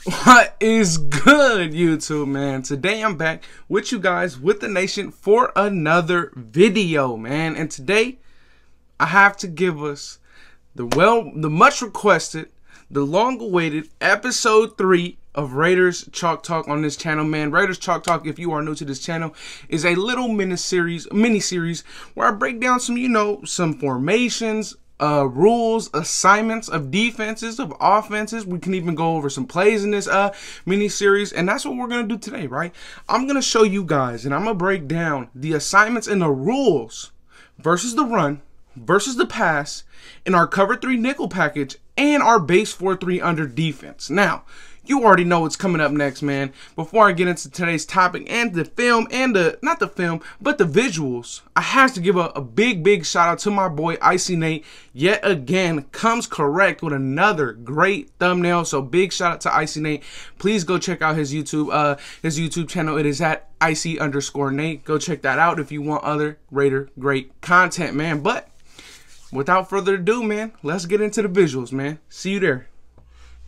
What is good, YouTube, man? Today I'm back with you guys, with the nation, for another video, man. And today I have to give us the much requested, the long awaited episode 3 of Raiders Chalk Talk on this channel, man. Raiders Chalk Talk, if you are new to this channel, is a little mini series where I break down some formations, rules, assignments of defenses, of offenses. We can even go over some plays in this mini series, and that's what we're gonna do today, right? I'm gonna show you guys, and I'm gonna break down the assignments and the rules versus the run versus the pass in our cover 3 nickel package and our base 4-3 under defense. Now, you already know what's coming up next, man. Before I get into today's topic and the film and not the film, but the visuals, I have to give a big shout out to my boy Icy Nate. Yet again, comes correct with another great thumbnail. So big shout out to Icy Nate. Please go check out his YouTube channel. It is at Icy_Nate. Go check that out if you want other Raider great content, man. But without further ado, man, let's get into the visuals, man. See you there.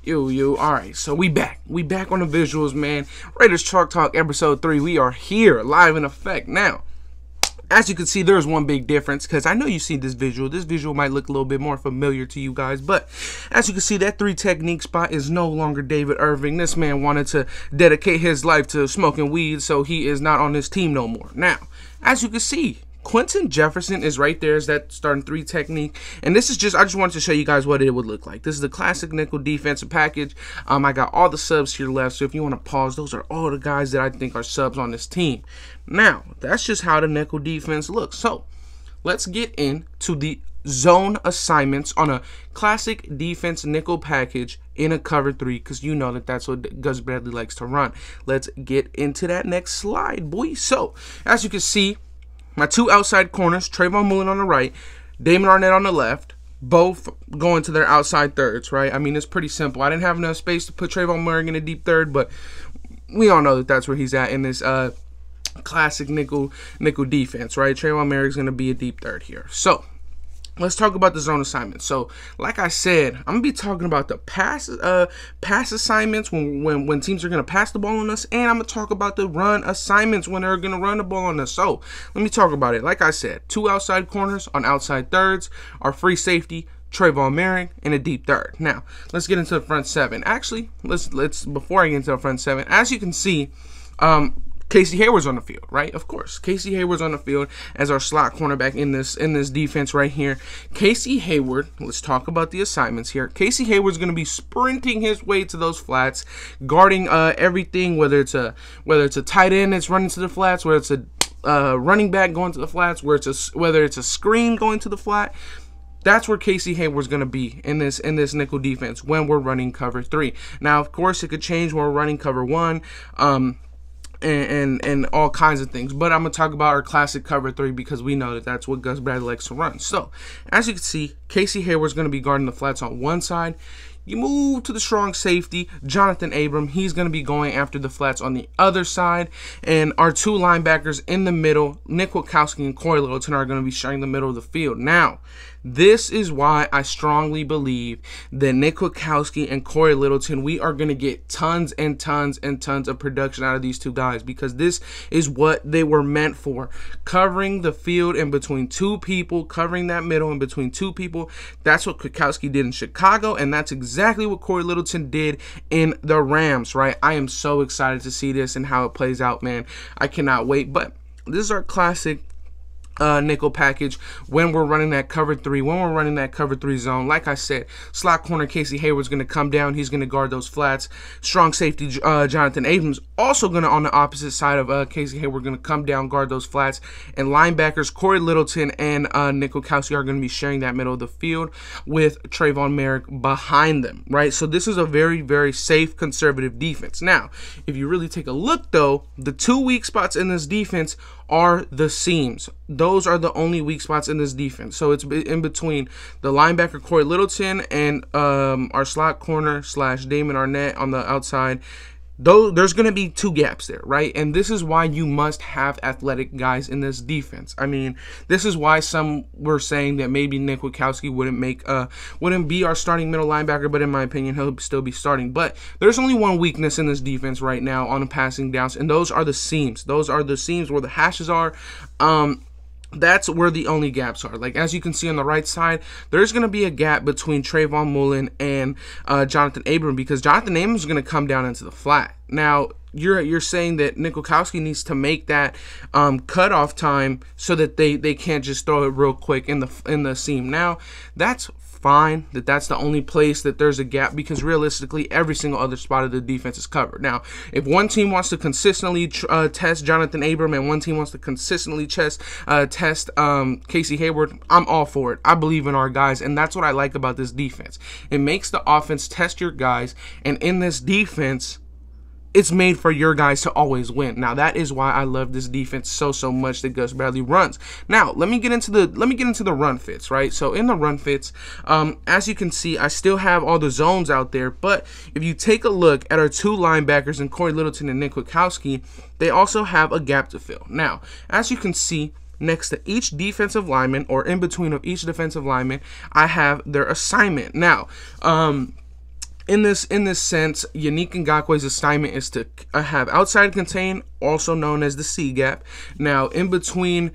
Alright, so we back on the visuals, man. Raiders Chalk Talk episode 3. We are here, live in effect. Now, as you can see, there's one big difference, because I know you see this visual. This visual might look a little bit more familiar to you guys, but as you can see, that 3 technique spot is no longer David Irving. This man wanted to dedicate his life to smoking weed, so he is not on this team no more. Now, as you can see, Quentin Jefferson is right there as that starting 3 technique. And this is just, I just wanted to show you guys what it would look like. This is the classic nickel defensive package. I got all the subs here left. So if you want to pause, those are all the guys that I think are subs on this team. Now, that's just how the nickel defense looks. So let's get into the zone assignments on a classic defense nickel package in a cover 3, because you know that's what Gus Bradley likes to run. Let's get into that next slide, boy. So as you can see, my 2 outside corners, Trayvon Mullen on the right, Damon Arnett on the left, both going to their outside thirds, right? I mean, it's pretty simple. I didn't have enough space to put Trayvon Mullen in a deep third, but we all know that that's where he's at in this classic nickel defense, right? Trayvon Merrick's going to be a deep third here. So let's talk about the zone assignments. So, like I said, I'm gonna be talking about the pass assignments when teams are gonna pass the ball on us, and I'm gonna talk about the run assignments when they're gonna run the ball on us. So, let me talk about it. Like I said, 2 outside corners on outside thirds, our free safety, Trayvon Merrick, and a deep third. Now, let's get into the front 7. Actually, let's before I get into the front 7, as you can see, Casey Hayward's on the field, right? Of course, Casey Hayward's on the field as our slot cornerback in this defense right here. Casey Hayward, let's talk about the assignments here. Casey Hayward's going to be sprinting his way to those flats, guarding everything, whether it's a tight end that's running to the flats, whether it's a running back going to the flats, whether it's a screen going to the flat. That's where Casey Hayward's going to be in this nickel defense when we're running cover 3. Now, of course, it could change when we're running cover 1. And all kinds of things, but I'm gonna talk about our classic cover 3 because we know that that's what Gus Bradley likes to run. So as you can see, Casey Hayward's gonna be guarding the flats on one side. You move to the strong safety, Jonathan Abram. He's going to be going after the flats on the other side. And our 2 linebackers in the middle, Nick Witkowski and Corey Littleton, are going to be sharing the middle of the field. Now, this is why I strongly believe that Nick Witkowski and Corey Littleton, we are going to get tons and tons and tons of production out of these 2 guys, because this is what they were meant for. Covering the field in between 2 people, covering that middle in between 2 people. That's what Witkowski did in Chicago, and that's exactly what Corey Littleton did in the Rams, right? I am so excited to see this and how it plays out, man. I cannot wait. But this is our classic nickel package when we're running that cover 3, when we're running that cover 3 zone. Like I said, slot corner Casey Hayward's going to come down. He's going to guard those flats. Strong safety Jonathan Abrams also going to, on the opposite side of Casey Hayward, going to come down, guard those flats. And linebackers Corey Littleton and Nick Witkowski are going to be sharing that middle of the field with Trayvon Merrick behind them, right? So this is a very, very safe, conservative defense. Now, if you really take a look, though, the 2 weak spots in this defense are the seams. Those are the only weak spots in this defense. So it's in between the linebacker Corey Littleton and our slot corner / Damon Arnett on the outside, though there's going to be 2 gaps there, right? And this is why you must have athletic guys in this defense. I mean, this is why some were saying that maybe Nick Witkowski wouldn't be our starting middle linebacker, but in my opinion, he'll still be starting. But there's only one weakness in this defense right now on the passing downs, and those are the seams. Those are the seams where the hashes are. That's where the only gaps are. Like, as you can see on the right side, there's going to be a gap between Trayvon Mullen and Jonathan Abram, because Jonathan Abram is going to come down into the flat. Now, you're saying that Nick Witkowski needs to make that cutoff time so that they can't just throw it real quick in the seam. Now, that's fine that that's the only place that there's a gap, because realistically every single other spot of the defense is covered. Now, if one team wants to consistently test Jonathan Abram and one team wants to consistently test Casey Hayward, I'm all for it. I believe in our guys, and that's what I like about this defense. It makes the offense test your guys, and in this defense, it's made for your guys to always win. Now, that is why I love this defense so much that Gus Bradley runs. Now, let me get into the run fits, right? So in the run fits, as you can see, I still have all the zones out there, but if you take a look at our 2 linebackers in Corey Littleton and Nick Witkowski, they also have a gap to fill. Now, as you can see, next to each defensive lineman, or in between of each defensive lineman, I have their assignment. Now, in this sense, Yannick Ngakwe's assignment is to have outside contain, also known as the C gap. Now, in between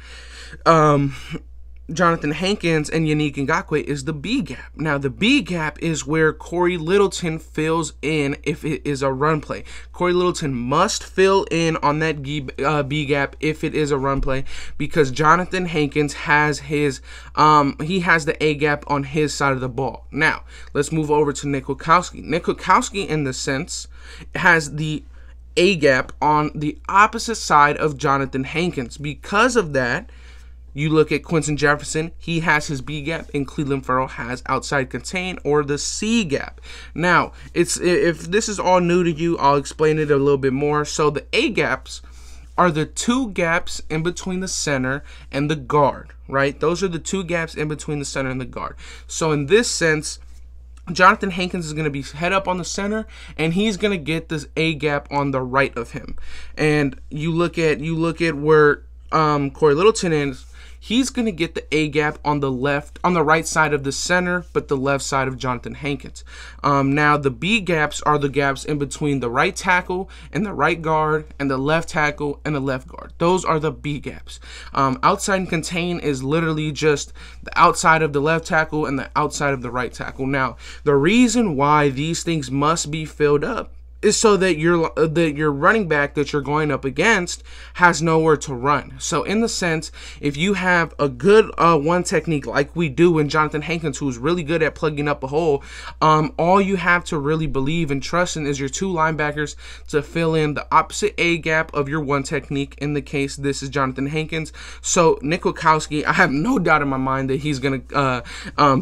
Jonathan Hankins and Yannick Ngakoue is the B gap. Now, the B gap is where Corey Littleton fills in if it is a run play. Corey Littleton must fill in on that B gap if it is a run play, because Jonathan Hankins has his he has the A gap on his side of the ball. Now, let's move over to Nick Witkowski. Nick Witkowski, in the sense, has the A gap on the opposite side of Jonathan Hankins. Because of that, you look at Quinton Jefferson, he has his B gap, and Clelin Ferrell has outside contain, or the C gap. Now, if this is all new to you, I'll explain it a little bit more. So the A gaps are the 2 gaps in between the center and the guard, right? Those are the 2 gaps in between the center and the guard. So in this sense, Jonathan Hankins is going to be head up on the center, and he's going to get this A gap on the right of him. And you look at where Corey Littleton is. He's going to get the A gap on the right side of the center, but the left side of Jonathan Hankins. Now, the B gaps are the gaps in between the right tackle and the right guard, and the left tackle and the left guard. Those are the B gaps. Outside and contain is literally just the outside of the left tackle and the outside of the right tackle. Now, the reason why these things must be filled up is so that your running back that you're going up against has nowhere to run. So in the sense, if you have a good one technique like we do in Jonathan Hankins, who's really good at plugging up a hole, all you have to really believe and trust in is your 2 linebackers to fill in the opposite A gap of your one technique. In the case, this is Jonathan Hankins. So Nick Witkowski, I have no doubt in my mind that he's going to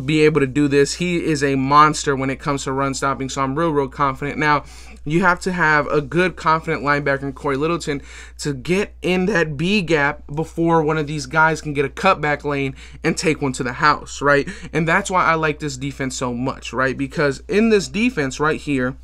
be able to do this. He is a monster when it comes to run stopping, so I'm real confident. Now, you have to have a good, confident linebacker in Corey Littleton to get in that B gap before one of these guys can get a cutback lane and take one to the house, right? And that's why I like this defense so much, right? Because in this defense right here,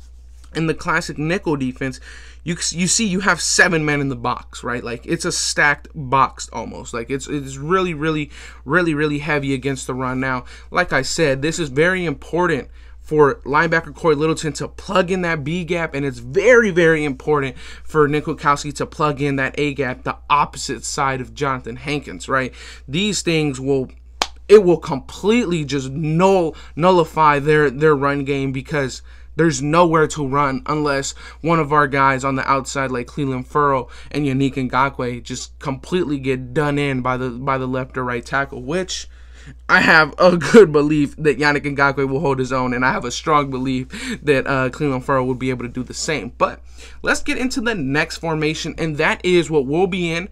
in the classic nickel defense, you see you have 7 men in the box, right? Like, it's a stacked box almost. Like, it's really heavy against the run. Now, like I said, this is very important for linebacker Corey Littleton to plug in that B gap, and it's very important for Nick Witkowski to plug in that A gap, the opposite side of Jonathan Hankins, right? These things will completely just nullify their run game, because there's nowhere to run unless one of our guys on the outside, like Clelin Ferrell and Yannick Ngakoue, just completely get done in by the left or right tackle, which I have a good belief that Yannick Ngakoue will hold his own, and I have a strong belief that Clelin Ferrell will be able to do the same. But let's get into the next formation, and that is what we'll be in.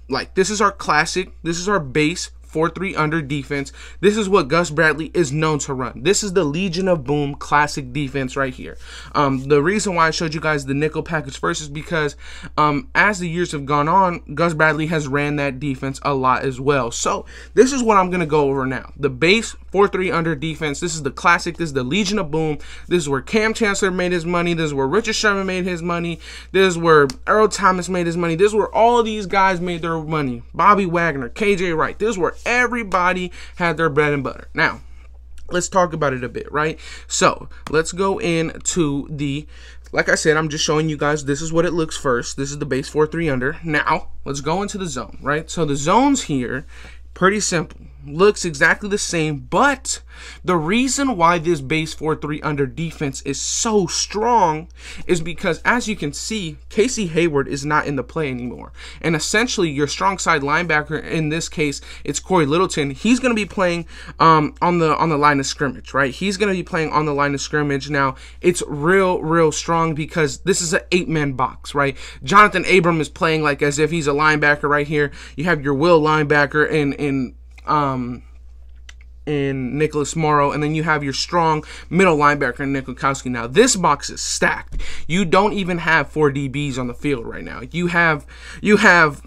Like, this is our classic, this is our base 4-3 under defense. This is what Gus Bradley is known to run. This is the Legion of Boom classic defense right here. The reason why I showed you guys the nickel package first is because as the years have gone on, Gus Bradley has ran that defense a lot as well. So this is what I'm going to go over now. The base 4-3 under defense. This is the classic. This is the Legion of Boom. This is where Cam Chancellor made his money. This is where Richard Sherman made his money. This is where Earl Thomas made his money. This is where all of these guys made their money. Bobby Wagner, KJ Wright. This is where everybody had their bread and butter. Now, let's talk about it a bit, right? So let's go into the, like I said, I'm just showing you guys, this is what it looks first. This is the base 4-3 under. Now, let's go into the zone, right? So the zones here, pretty simple. Looks exactly the same, but the reason why this base 4-3 under defense is so strong is because, as you can see, Casey Hayward is not in the play anymore. And essentially, your strong side linebacker, in this case, it's Corey Littleton. He's going to be playing on the line of scrimmage, right? He's going to be playing on the line of scrimmage. Now, it's real strong because this is an 8-man box, right? Jonathan Abram is playing like as if he's a linebacker right here. You have your will linebacker in Nicholas Morrow, and then you have your strong middle linebacker in Nick Kwiatkowski. Now, this box is stacked. You don't even have 4 DBs on the field right now. You have 7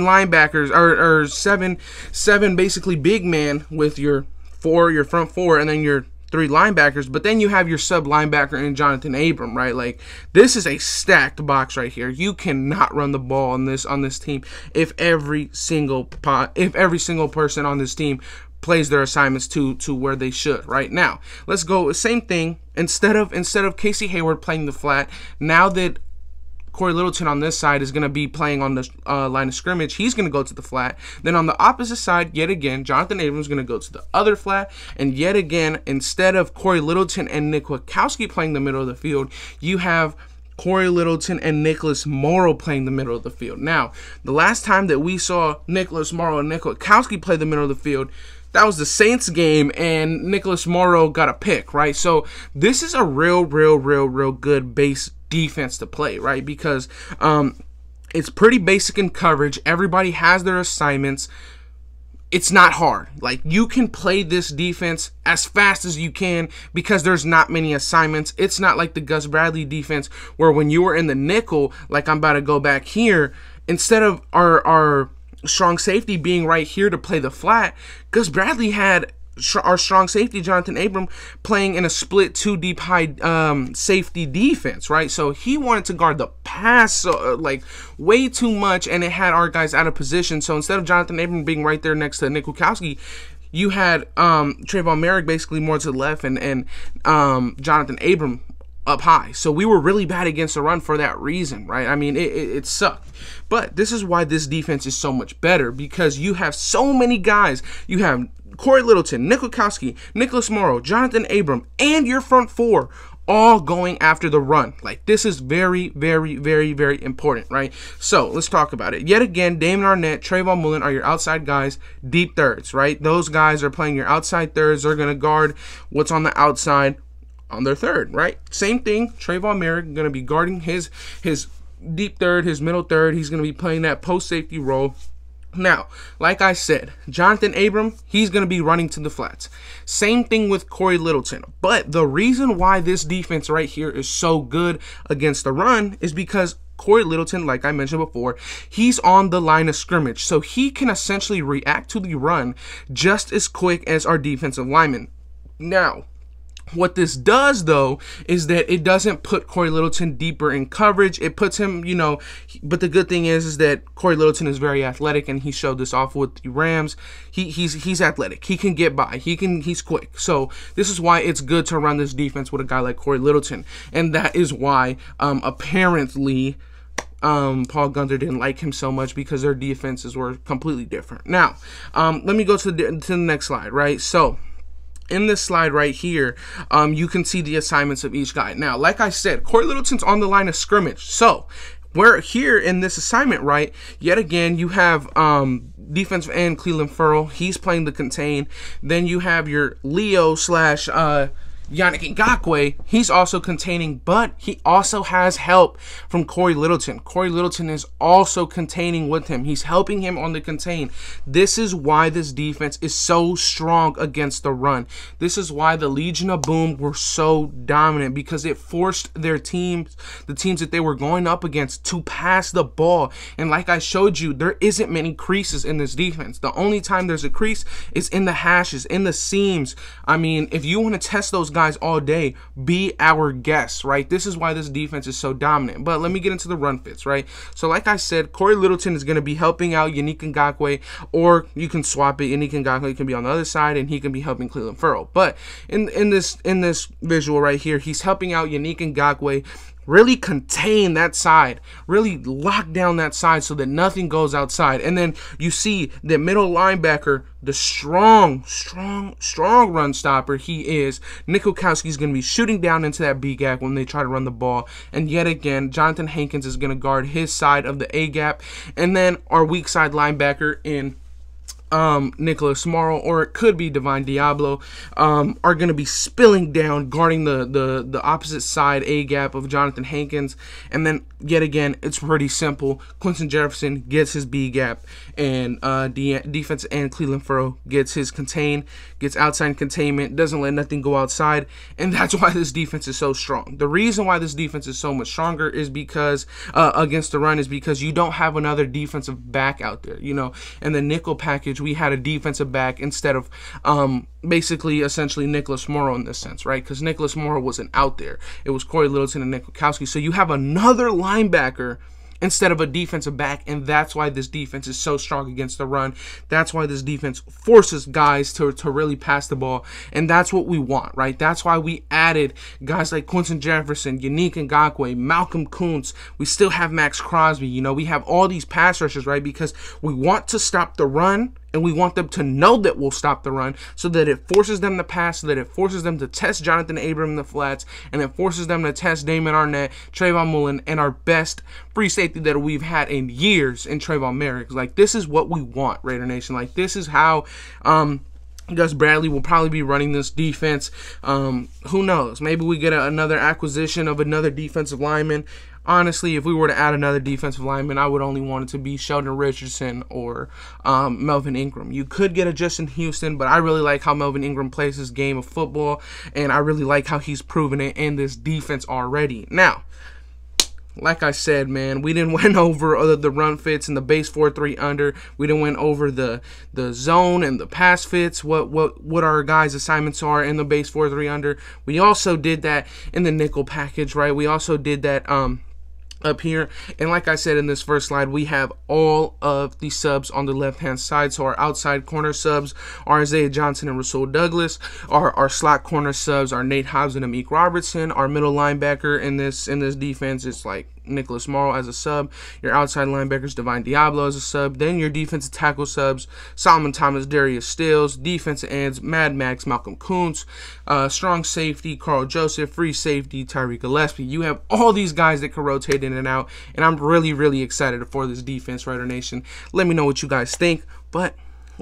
linebackers, or seven basically big man with your front 4, and then your 3 linebackers, but then you have your sub linebacker in Jonathan Abram, right? Like, this is a stacked box right here. You cannot run the ball on this team if every single person on this team plays their assignments to where they should. Right now, let's go same thing. Instead of Casey Hayward playing the flat, now that Corey Littleton on this side is going to be playing on the line of scrimmage, he's going to go to the flat. Then on the opposite side, yet again, Jonathan Abram is going to go to the other flat. And yet again, instead of Corey Littleton and Nick Kwiatkowski playing the middle of the field, you have Corey Littleton and Nicholas Morrow playing the middle of the field. Now, the last time that we saw Nicholas Morrow and Nick Kwiatkowski play the middle of the field, that was the Saints game, and Nicholas Morrow got a pick, right? So this is a real good base defense to play, right? Because it's pretty basic in coverage. Everybody has their assignments. It's not hard. Like, you can play this defense as fast as you can because there's not many assignments. It's not like the Gus Bradley defense where when you were in the nickel, like I'm about to go back here, instead of our strong safety being right here to play the flat, Gus Bradley had our strong safety, Jonathan Abram, playing in a split 2 deep high safety defense, right? So he wanted to guard the pass like way too much, and it had our guys out of position. So instead of Jonathan Abram being right there next to Nick Kwiatkowski, you had Trayvon Merrick basically more to the left, and Jonathan Abram up high. So we were really bad against the run for that reason, right? I mean, it sucked. But this is why this defense is so much better, because you have so many guys. You have Corey Littleton, Nick Kwiatkowski, Nicholas Morrow, Jonathan Abram, and your front 4 all going after the run. Like, this is very important, right? So let's talk about it. Yet again, Damon Arnett, Trayvon Mullen are your outside guys, deep thirds, right? Those guys are playing your outside thirds. They're going to guard what's on the outside on their third, right? Same thing. Trayvon Merrick going to be guarding his deep third, his middle third. He's going to be playing that post safety role. Now, like I said, Jonathan Abram, he's going to be running to the flats. Same thing with Corey Littleton. But the reason why this defense right here is so good against the run is because Corey Littleton, like I mentioned before, he's on the line of scrimmage. So he can essentially react to the run just as quick as our defensive linemen. Now, what this does, though, is that it doesn't put Corey Littleton deeper in coverage. It puts him, you know, but the good thing is that Corey Littleton is very athletic, and he showed this off with the Rams. He's athletic. He can get by. He's quick. So this is why it's good to run this defense with a guy like Corey Littleton, and that is why apparently Paul Gunther didn't like him so much, because their defenses were completely different. Now, let me go to the next slide, right? So in this slide right here, you can see the assignments of each guy. Now, like I said, Corey Littleton's on the line of scrimmage. So we're here in this assignment, right? Yet again, you have defensive end Cleveland Ferrell. He's playing the contain. Then you have your Leo slash Yannick Ngakoue, he's also containing, but he also has help from Corey Littleton. Corey Littleton is also containing with him. He's helping him on the contain. This is why this defense is so strong against the run. This is why the Legion of Boom were so dominant, because it forced their teams, the teams that they were going up against, to pass the ball. And like I showed you, there isn't many creases in this defense. The only time there's a crease is in the hashes, in the seams. I mean, if you want to test those guys all day, be our guest, right? This is why this defense is so dominant. But let me get into the run fits, right? So like I said, Corey Littleton is going to be helping out Yannick Ngakoue, or you can swap it. Yannick Ngakoue can be on the other side and he can be helping Clelin Ferrell. But in this visual right here, he's helping out Yannick Ngakoue really contain that side, really lock down that side so that nothing goes outside. And then you see the middle linebacker, the strong run stopper he is. Nick Kwiatkowski is going to be shooting down into that B gap when they try to run the ball. And yet again, Jonathan Hankins is going to guard his side of the A gap. And then our weak side linebacker in Nicholas Morrow, or it could be Divine Diablo, are going to be spilling down, guarding the opposite side A gap of Jonathan Hankins. And then yet again, it's pretty simple. Quinton Jefferson gets his B gap, and defense and Clelin Ferrell gets his contain, gets outside containment, doesn't let nothing go outside. And that's why this defense is so strong. The reason why this defense is so much stronger is because against the run is because you don't have another defensive back out there. You know, in the nickel package, we had a defensive back instead of basically essentially Nicholas Morrow in this sense, right? Because Nicholas Morrow wasn't out there. It was Corey Littleton and Nick Kwiatkowski. So you have another linebacker instead of a defensive back, and that's why this defense is so strong against the run. That's why this defense forces guys to really pass the ball, and that's what we want, right? That's why we added guys like Quinton Jefferson, Yannick Ngakoue, Malcolm Kuntz. We still have Max Crosby. You know, we have all these pass rushers, right? Because we want to stop the run, and we want them to know that we'll stop the run, so that it forces them to pass, so that it forces them to test Jonathan Abram in the flats, and it forces them to test Damon Arnett, Trayvon Mullen, and our best free safety that we've had in years in Trayvon Merrick. Like, this is what we want, Raider Nation. Like, this is how Gus Bradley will probably be running this defense. Who knows? Maybe we get another acquisition of another defensive lineman. Honestly, if we were to add another defensive lineman, I would only want it to be Sheldon Richardson or Melvin Ingram. You could get a Justin Houston, but I really like how Melvin Ingram plays his game of football, and I really like how he's proven it in this defense already. Now, like I said, man, we didn't win over the run fits and the base 4-3 under. We didn't win over the zone and the pass fits, what our guys' assignments are in the base 4-3 under. We also did that in the nickel package, right? We also did that up here. And like I said in this first slide, we have all of the subs on the left hand side. So our outside corner subs are Isaiah Johnson and Rasul Douglas. Our slot corner subs are Nate Hobbs and Amik Robertson. Our middle linebacker in this defense is like Nicholas Morrow as a sub. Your outside linebackers, Divine Diablo as a sub. Then your defensive tackle subs, Solomon Thomas, Darius Stills. Defensive ends, Mad Max, Malcolm Kuntz. Strong safety, Carl Joseph. Free safety, Tyreek Gillespie. You have all these guys that can rotate in and out, and I'm really excited for this defense, Raider Nation. Let me know what you guys think, but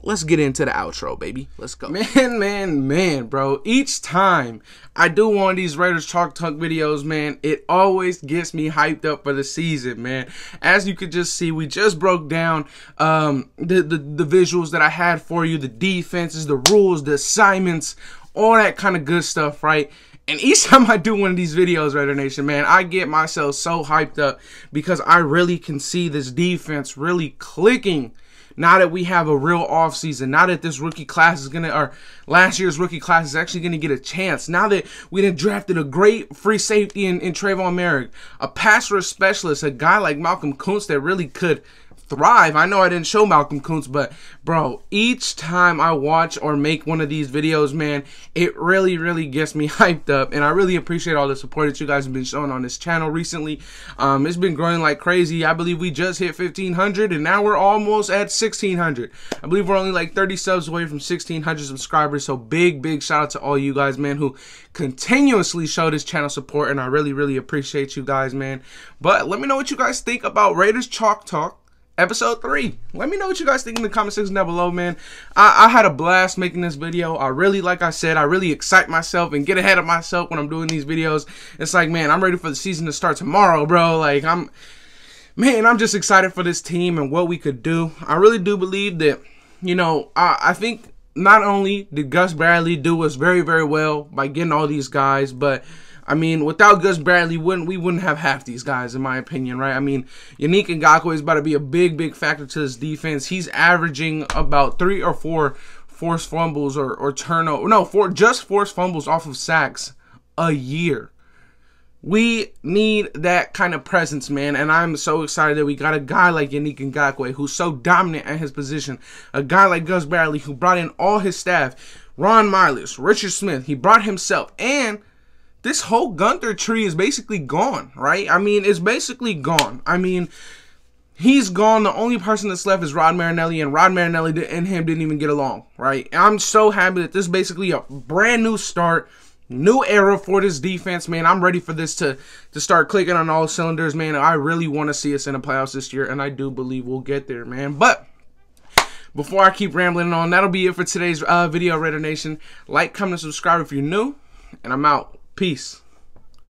let's get into the outro, baby. Let's go. Man, bro. Each time I do one of these Raiders Chalk Talk videos, man, it always gets me hyped up for the season, man. As you could just see, we just broke down the visuals that I had for you, the defenses, the rules, the assignments, all that kind of good stuff, right? And each time I do one of these videos, Raider Nation, man, I get myself so hyped up because I really can see this defense really clicking. Now that we have a real offseason, now that this rookie class is or last year's rookie class is actually going to get a chance, now that we done drafted a great free safety in Trayvon Merrick, a pass rush specialist, a guy like Malcolm Kuntz that really could thrive. I know I didn't show Malcolm Kuntz, but bro, each time I watch or make one of these videos, man, it really gets me hyped up, and I really appreciate all the support that you guys have been showing on this channel recently. It's been growing like crazy. I believe we just hit 1,500, and now we're almost at 1,600. I believe we're only like 30 subs away from 1,600 subscribers, so big shout out to all you guys, man, who continuously show this channel support, and I really appreciate you guys, man. But let me know what you guys think about Raiders Chalk Talk episode 3. Let me know what you guys think in the comment section down below, man. I had a blast making this video. Like I said, I really excite myself and get ahead of myself when I'm doing these videos. It's like, man, I'm ready for the season to start tomorrow, bro. Like, I'm just excited for this team and what we could do. I really do believe that, you know, I think not only did Gus Bradley do us very, very well by getting all these guys, but I mean, without Gus Bradley, we wouldn't have half these guys, in my opinion, right? I mean, Yannick Ngakoue is about to be a big, big factor to this defense. He's averaging about 3 or 4 forced fumbles or turnover. No, just forced fumbles off of sacks a year. We need that kind of presence, man, and I'm so excited that we got a guy like Yannick Ngakoue who's so dominant at his position, a guy like Gus Bradley who brought in all his staff, Ron Miles, Richard Smith, he brought himself, and this whole Gunther tree is basically gone, right? I mean, it's basically gone. I mean, he's gone. The only person that's left is Rod Marinelli, and Rod Marinelli and him didn't even get along, right? I'm so happy that this is basically a brand new start, new era for this defense, man. I'm ready for this to start clicking on all cylinders, man. I really want to see us in the playoffs this year, and I do believe we'll get there, man. But before I keep rambling on, that'll be it for today's video, Raider Nation. Like, comment, and subscribe if you're new, and I'm out. Peace.